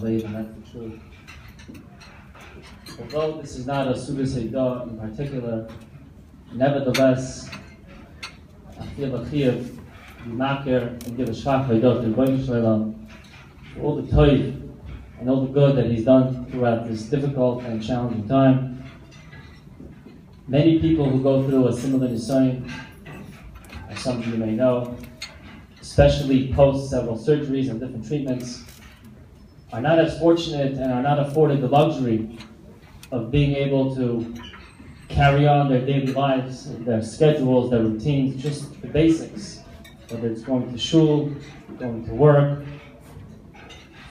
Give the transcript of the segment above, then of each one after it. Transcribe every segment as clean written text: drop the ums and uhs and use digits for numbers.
believe, and that's the truth. Although this is not a Sudas Eidah in particular, nevertheless, I feel a chiyuv to be makir and give a shvach Eidah to Rebbeinu Shalom for all the toiv and all the good that he's done throughout this difficult and challenging time. Many people who go through a similar nisayon, as some of you may know, especially post several surgeries and different treatments, are not as fortunate and are not afforded the luxury of being able to carry on their daily lives, their schedules, their routines, just the basics, whether it's going to shul, going to work,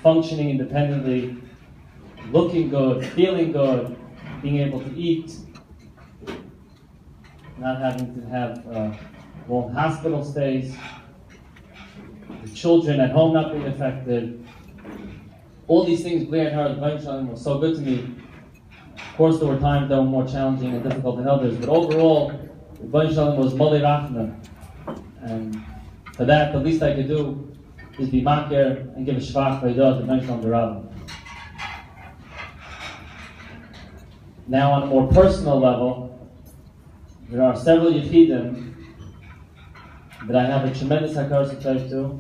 functioning independently, looking good, feeling good, being able to eat, not having to have long hospital stays, the children at home not being affected. All these things, Bli Har was so good to me. Of course, there were times that were more challenging and difficult than others, but overall, Rebbeinu Shalom was Moli Rachman. And for that, the least I could do is be makir and give a shvach v'edah to Rebbeinu Shalom D'Rabban. Now, on a more personal level, there are several yechidim that I have a tremendous hakaras hatov to,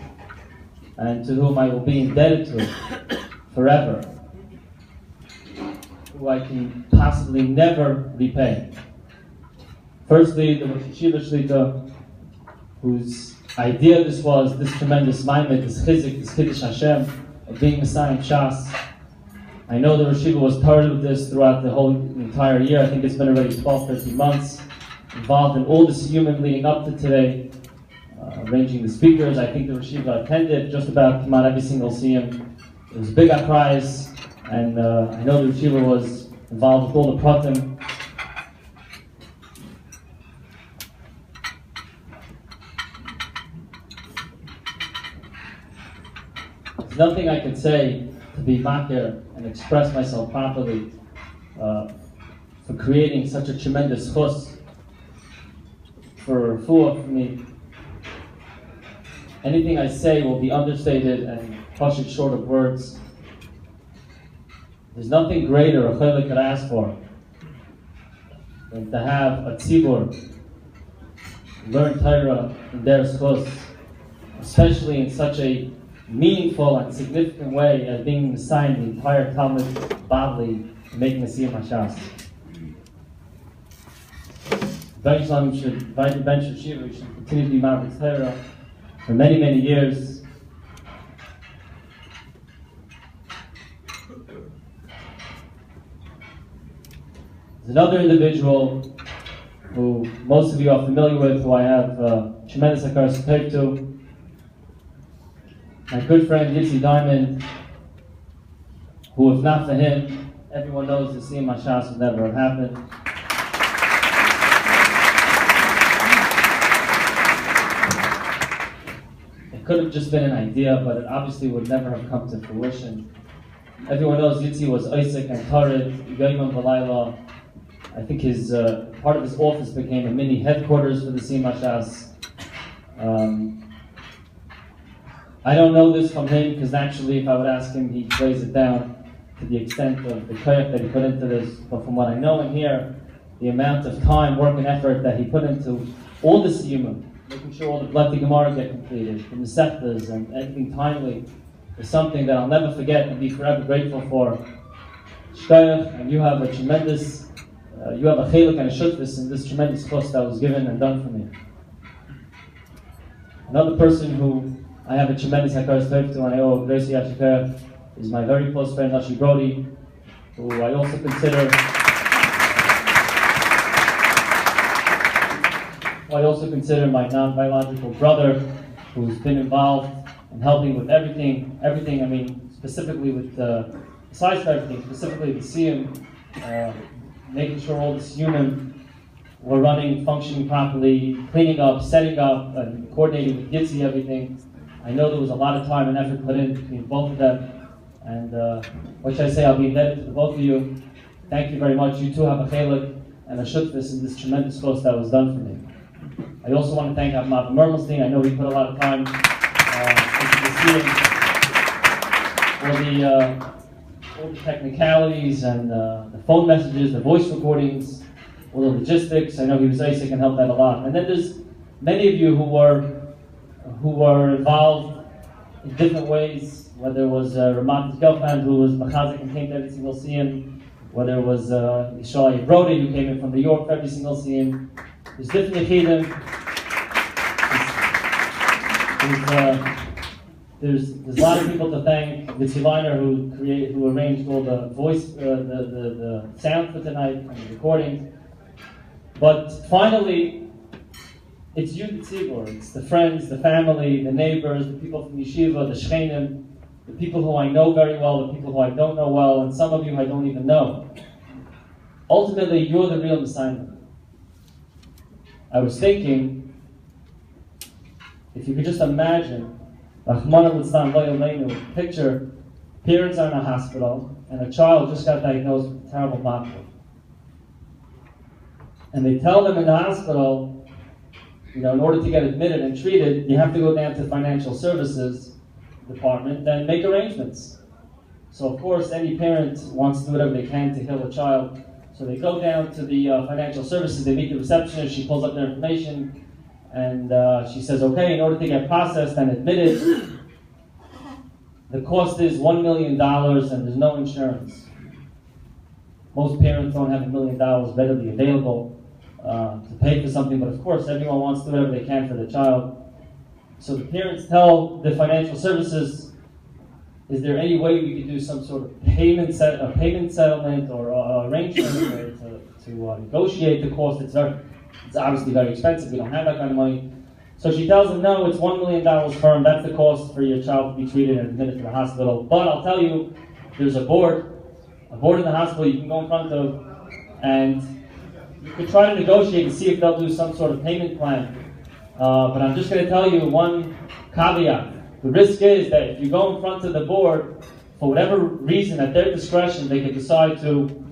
and to whom I will be indebted to forever, who I can possibly never repay. Firstly, the Rosh Yeshiva Shlita, whose idea this was, this tremendous maimed, this chizik, this kiddush Hashem, of being Messiah Shas. I know the Rosh Yeshiva was part of this throughout the whole entire year. I think it's been already 12, 13 months, involved in all the siyumim leading up to today, arranging the speakers. I think the Rosh Yeshiva attended just about come out every single siyum. It was a big prize. And I know the Yeshiva was involved with all the pratim. There's nothing I could say to be makir and express myself properly for creating such a tremendous chus for refuah for me. Anything I say will be understated and cut it short of words. There's nothing greater a chaylik could ask for than to have a tzibur learn Torah in their schus, especially in such a meaningful and significant way as being assigned the entire Talmud Bavli and making a Siyum Hashas. Rebbeinu Shalom should invite the bench of Shiva, should continue to be Ma'avid Torah for many, many years. There's another individual who most of you are familiar with, who I have tremendous hakaras hatov to. My good friend Yitzi Diamond, who if not for him, everyone knows the Siyum Hashas would never have happened. It could have just been an idea, but it obviously would never have come to fruition. Everyone knows Yitzi was Isaac and Tarid, Yom V'Layla. I think his part of his office became a mini headquarters for the Siyum Hashas. I don't know this from him, because naturally if I would ask him, he plays it down to the extent of the koyach that he put into this. But from what I know and hear, the amount of time, work, and effort that he put into all the siyumim, making sure all the Blati Gemara get completed, the Mesechtas, and everything timely, is something that I'll never forget and be forever grateful for. Shkoyach, and you have a tremendous you have a chelik and a shutvis in this tremendous chos that was given and done for me. Another person who I have a tremendous hakaras hatov to, and I owe Gracie Yashikar, is my very close friend Nashi Brody, who I also consider my non-biological brother, who's been involved in helping with everything. I mean, specifically with besides everything, specifically the siyum. Making sure all the siyumim were running, functioning properly, cleaning up, setting up, and coordinating with Yitzi, everything. I know there was a lot of time and effort put in between both of them, and what should I say, I'll be indebted to the both of you. Thank you very much. You too have a chelik and a shutvis in this tremendous course that was done for me. I also want to thank Mav Mermelstein. I know he put a lot of time into the siyum for all the technicalities and the phone messages, the voice recordings, all the logistics. I know he was Isaac and helped out a lot. And then there's many of you who were involved in different ways, whether it was Ramat Gelfand, who was Machazik and came to every single Siyum, whether it was Yisrael Brody, who came in from New York for every single Siyum. There's different Yechidim. There's a lot of people to thank. Vitzi Liner, who arranged all the voice, the sound for tonight and the recordings. But finally, it's you, the tzibur. It's the friends, the family, the neighbors, the people from yeshiva, the shchenim, the people who I know very well, the people who I don't know well, and some of you I don't even know. Ultimately, you're the real Messiah. I was thinking, if you could just imagine, picture parents are in a hospital and a child just got diagnosed with terrible mouthful. And they tell them in the hospital, in order to get admitted and treated, you have to go down to financial services department and make arrangements. So of course, any parent wants to do whatever they can to heal a child. So they go down to the financial services, they meet the receptionist, she pulls up their information, and she says, okay, in order to get processed and admitted, the cost is $1 million and there's no insurance. Most parents don't have $1 million readily available to pay for something, but of course everyone wants to do whatever they can for their child. So the parents tell the financial services, is there any way we could do some sort of payment settlement or arrangement to negotiate the cost? It's obviously very expensive. We don't have that kind of money. So she tells them, no, it's $1 million firm. That's the cost for your child to be treated and admitted to the hospital. But I'll tell you, there's a board in the hospital you can go in front of, and you could try to negotiate and see if they'll do some sort of payment plan. But I'm just going to tell you one caveat. The risk is that if you go in front of the board, for whatever reason, at their discretion, they could decide to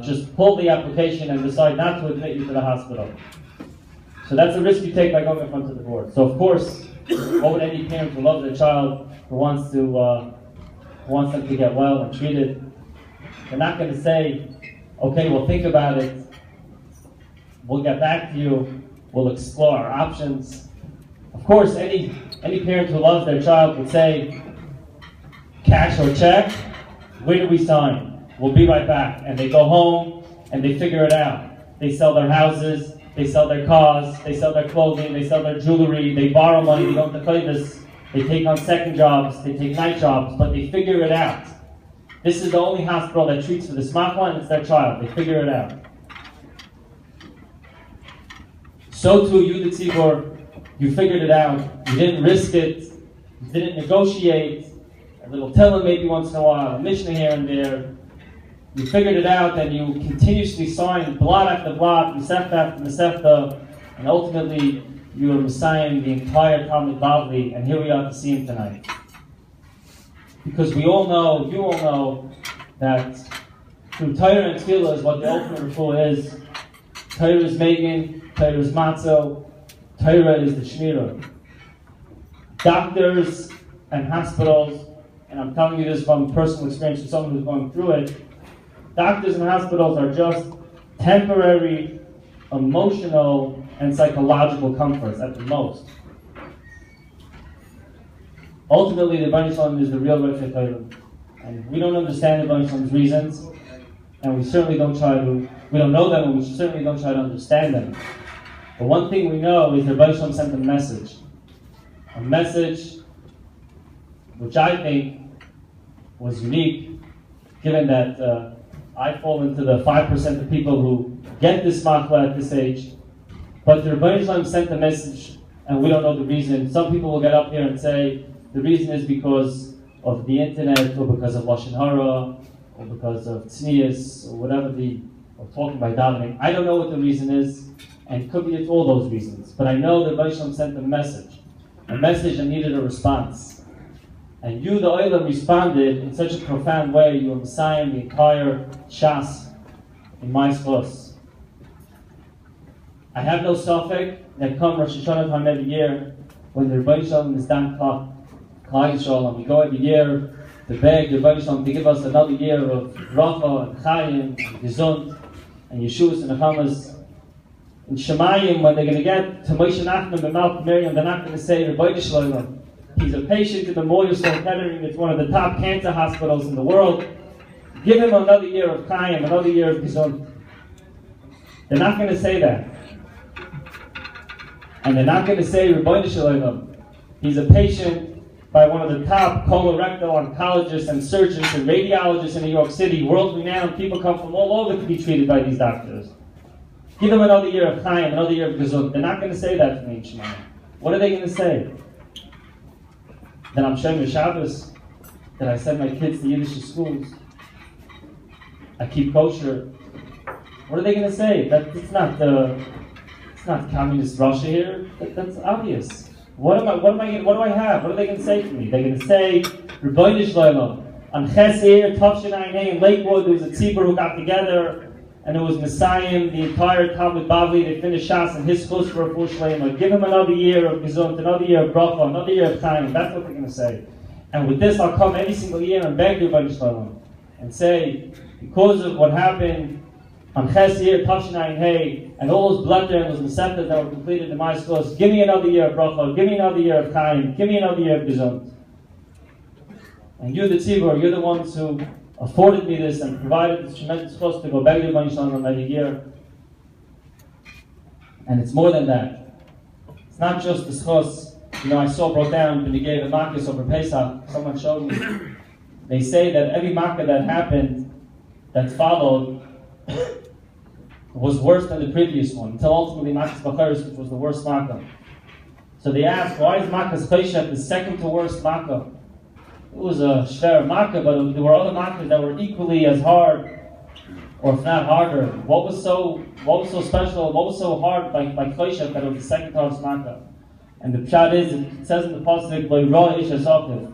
just pull the application and decide not to admit you to the hospital. So that's a risk you take by going in front of the board. So of course, what would any parent who loves their child, who wants them to get well and treated, they're not going to say, okay, we'll think about it, we'll get back to you, we'll explore our options. Of course, any parent who loves their child would say, cash or check, where do we sign? We'll be right back. And they go home and they figure it out. They sell their houses, they sell their cars, they sell their clothing, they sell their jewelry, they borrow money, they go to this, they take on second jobs, they take night jobs, but they figure it out. This is the only hospital that treats for the smartphone, and it's their child. They figure it out. So too, you, the tzibur, you figured it out. You didn't risk it. You didn't negotiate. A little telling maybe once in a while, a mishnah here and there. You figured it out, and you continuously signed blot after blot, mesefta after mesefta, and ultimately you were messiahing the entire Talmud Bavli, and here we are to see him tonight. Because we all know, you all know, that through Torah and Tefillah is what the ultimate refuah is. Torah is Megan, Torah is Matzo, Torah is the Shmirah. Doctors and hospitals, and I'm telling you this from personal experience from someone who's going through it, doctors and hospitals are just temporary, emotional, and psychological comforts at the most. Ultimately, the Rebbeinu Shalom is the real Rosh Torah. And we don't understand the Rebbeinu Shalom's reasons, and we certainly don't we don't know them, and we certainly don't try to understand them. But one thing we know is the Rebbeinu Shalom sent a message which I think was unique, given that I fall into the 5% of people who get this machla at this age. But the Rebbeinu Shalom sent a message, and we don't know the reason. Some people will get up here and say the reason is because of the internet, or because of Lashon Hara, or because of tznius, or whatever or talking by davening. I don't know what the reason is, and it could be it's all those reasons. But I know that Rebbeinu Shalom sent a message that needed a response. And you, the Olam, responded in such a profound way. You were messiahing the entire Shas in my schos. I have no suffix that come Rosh Hashanah time every year when the Rebbeinu Shalom is done Klal Yisrael, and we go every year to beg the Rebbeinu to give us another year of Drasha and Chayim and Gesund and Yeshua and Nechamas. In Shemayim, when they're going to get to Moshe Nachman and Malcolm Miriam, they're not going to say Rebbeinu Shalom. He's a patient in the Memorial Sloan Kettering. It's one of the top cancer hospitals in the world. Give him another year of Chayim, another year of Gesund. They're not going to say that. And they're not going to say Rebbeinu Shalom. He's a patient by one of the top colorectal oncologists and surgeons and radiologists in New York City, world-renowned. People come from all over to be treated by these doctors. Give them another year of Chaim, another year of Gesund. They're not going to say that to me in Shema. What are they going to say? That I'm Shem Shabbos, that I send my kids to Yiddish schools, I keep kosher. What are they going to say? That it's not communist Russia here. That's obvious. What do I have? What are they going to say to me? They're going to say, Rebbeinu Shalom, on Chesir, Tavshin Ayin in Lakewood, there was a tzibur who got together, and it was Messiah, the entire Talmud Bavli. They finished Shas and his schools for a full Shlema. Give him another year of Gesund, another year of Bracha, another year of Chaim. That's what they're going to say. And with this, I'll come every single year and beg Rebbeinu Shalom and say, because of what happened on Chesir, Tavshin Ayin Hey, and all those blunder and those Meseptas that were completed in my schools, give me another year of Bracha, give me another year of Chaim, give me another year of Gesund. And you, the Tzibur, you're the ones who afforded me this and provided this tremendous cost to go back to Rebbeinu Shalom every year. And it's more than that. It's not just the schos. I saw brought down when he gave a makkah over Pesach. Someone showed me. They say that every makkah that happened, that followed, was worse than the previous one, until ultimately Makkah's Bacharis, which was the worst makkah. So they asked, why is Makkah's Cheshek the second to worst makkah? It was a shver makkah, but there were other makkahs that were equally as hard, or if not harder. What was so special? What was so hard by Cheshek that it was the second to worst makkah? And the pshat is, it says in the pasuk, "Lo'irah ish hasakiv."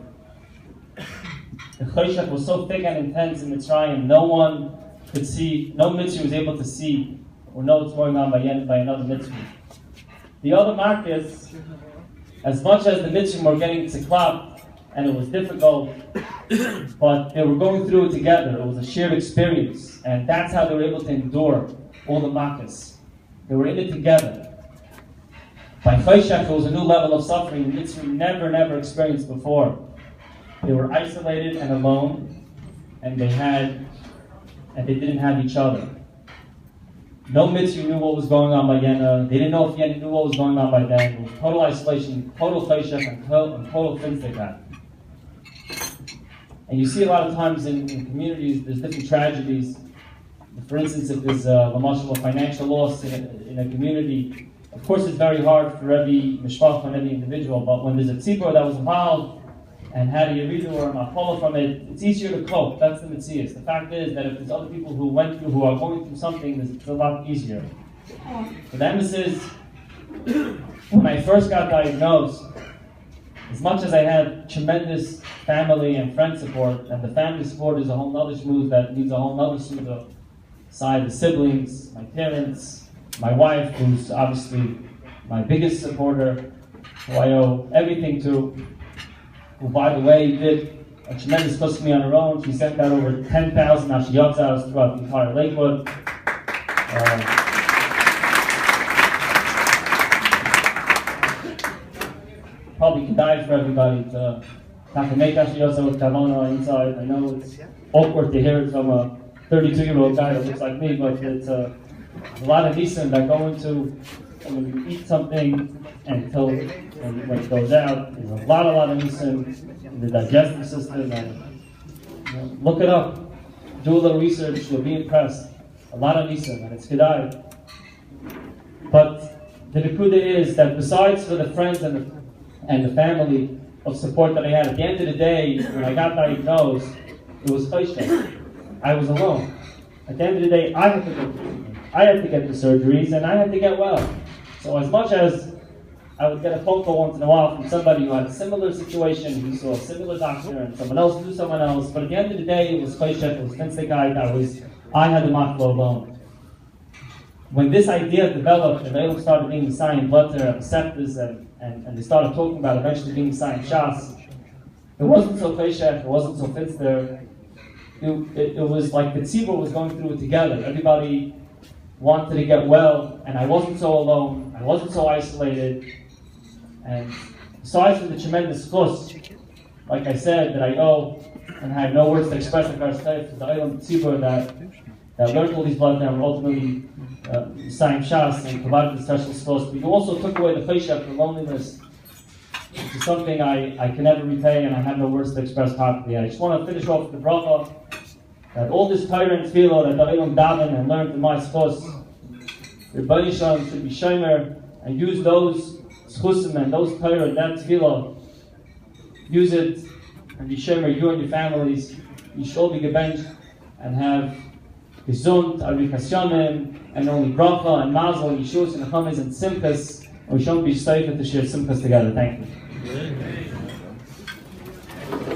The Cheshek was so thick and intense in Mitzrayim, no one could see, no mitzvah was able to see or know what's going on by another mitzvah. The other makkahs, as much as the mitzvah were getting tziklat, and it was difficult, but they were going through it together. It was a shared experience, and that's how they were able to endure all the makkahs. They were in it together. By Cheshek, it was a new level of suffering the mitzvah never experienced before. They were isolated and alone, and they didn't have each other. No mitzvah knew what was going on by Yena. They didn't know if Yena knew what was going on by them. It was total isolation, total Cheshek, and total things they got. And you see a lot of times in communities, there's different tragedies. For instance, if there's a financial loss in a community, of course it's very hard for every mishpach and every individual, but when there's a tzibur that was involved and had a yeridu or a mapola from it, it's easier to cope. That's the mitzias. The fact is that if there's other people who are going through something, it's a lot easier. But the emphasis, when I first got diagnosed, as much as I had tremendous family and friend support, and the family support is a whole other shmooze that needs a whole other suda side, the siblings, my parents, my wife, who's obviously my biggest supporter, who I owe everything to, who, by the way, did a tremendous push to me on her own. She sent out over 10,000 ashiyot throughout the entire Lakewood. Probably could die for everybody to not to make ashiyot with kavana inside. I know it's awkward to hear it from a 32-year-old guy that looks like me, but it's a lot of nisim that go into when you eat something until when it goes out. There's a lot of nisim in the digestive system. And look it up, do a little research. You'll be impressed. A lot of nisim, and it's kedai. But the nekuda is that besides for the friends and the family of support that I had, at the end of the day, when I got diagnosed, it was cheshek. I was alone. At the end of the day, I had to go through. I had to get the surgeries, and I had to get well. So as much as I would get a phone call once in a while from somebody who had a similar situation, who saw a similar doctor, and someone else knew someone else, but at the end of the day, it was cheshek, it was finstikite, I had the machlo alone. When this idea developed, and they all started being Messiah and Blutter and Meseptas, and they started talking about eventually being Messiah and Shas, It wasn't so feshach, it wasn't so finster. It was like the tzibur was going through it together. Everybody wanted to get well, and I wasn't so alone, I wasn't so isolated. And besides from the tremendous chus, like I said, that I owe, and I have no words to express the Olam tzibur that learned all these blood and ultimately Siyum Hashas and provided the special chus. But you also took away the feshach, the loneliness, which is something I can never repay, and I have no words to express properly. I just want to finish off with the bracha that all this Torah and tefillah that the Olam daven and learned in my chus, the Rebbeinu Shalom should be shomer and use those chusim and those Torah, that tefillah, use it and be shomer, you and your families. You should all be gebenched and have gesund, arikas yomim, and only bracha and mazel, yeshus and chametz and simchas. And we shouldn't be safe to share simchas together. Thank you.